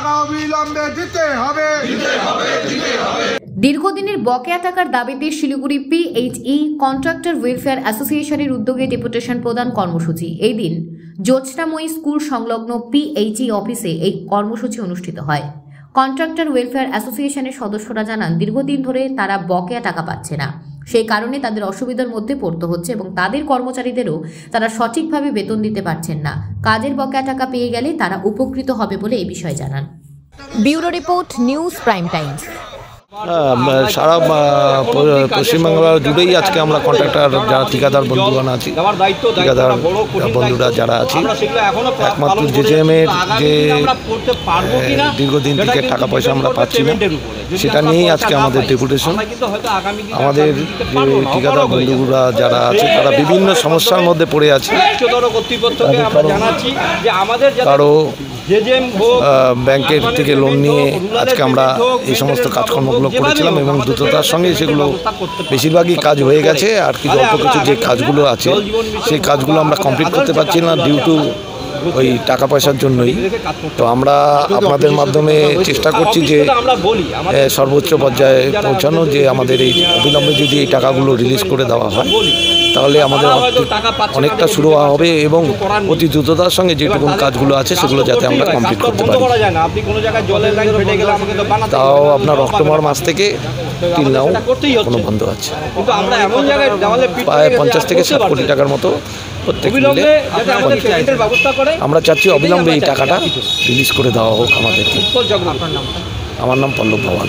টাকা অবিলম্বে দিতে হবে। দীর্ঘদিনের বকেয়া টাকার দাবিতে শিলিগুড়ি PHE কন্ট্রাক্টর ওয়েলফেয়ার অ্যাসোসিয়েশনের উদ্যোগে ডেপুটেশন প্রদান কর্মসূচি। এই দিন জ্যোৎস্নাময়ী স্কুল সংলগ্ন PHE অফিসে এই কর্মসূচি অনুষ্ঠিত হয়। কন্ট্রাক্টর ওয়েলফেয়ার অ্যাসোসিয়েশনের সদস্যরা জানান, দীর্ঘদিন ধরে তারা বকেয়া টাকা পাচ্ছে না, সেই কারণে তাদের অসুবিধার মধ্যে পড়তে হচ্ছে এবং তাদের কর্মচারীদেরও তারা সঠিকভাবে বেতন দিতে পারছেন না। কাজের বকেয়া টাকা পেয়ে গেলে তারা উপকৃত হবে বলে এই বিষয়ে জানান। Bureau report, news prime times. সারা পশ্চিমবাংলা জুড়েই আজকে আমরা কন্ট্রাক্টর যারা ঠিকাদার বন্ধুগণ আছি, ঠিকাদার বন্ধুরা যারা আছি, একমাত্র জেজেএমের যে দীর্ঘদিন থেকে টাকা পয়সা আমরা পাচ্ছি না, সেটা নিয়েই আজকে আমাদের ডেপুটেশন। আমাদের যে ঠিকাদার বন্ধুরা যারা আছে তারা বিভিন্ন সমস্যার মধ্যে পড়ে আছে। কারো ব্যাংকের থেকে লোন নিয়ে আজকে আমরা এই সমস্ত কাজকর্মগুলো করেছিলাম এবং দ্রুততার সঙ্গে সেগুলো বেশিরভাগই কাজ হয়ে গেছে। আর কিছু অল্প কিছু যে কাজগুলো আছে সেই কাজগুলো আমরা কমপ্লিট করতে পারছি না ডিউ টু ওই টাকা পয়সার জন্যই। তো আমরা আপনাদের মাধ্যমে চেষ্টা করছি যে সর্বোচ্চ পর্যায়ে পৌঁছানো, যে আমাদের এই অবিলম্বে যদি এই টাকাগুলো রিলিজ করে দেওয়া হয় তাহলে আমাদের অনেকটা সুরাহা হবে এবং অতি দ্রুততার সঙ্গে যেটুকু কাজগুলো আছে সেগুলো যাতে আমরা কমপ্লিট করতে পারি। তাও আপনার অক্টোবর মাস থেকে টিল নাও কোনো বন্ধ আছে। প্রায় 50 থেকে 60 কোটি টাকার মতো প্রত্যেক মিলে আমরা চাচ্ছি অবিলম্বে এই টাকাটা রিলিজ করে দেওয়া হোক আমাদেরকে। আমার নাম পল্লব ভবান।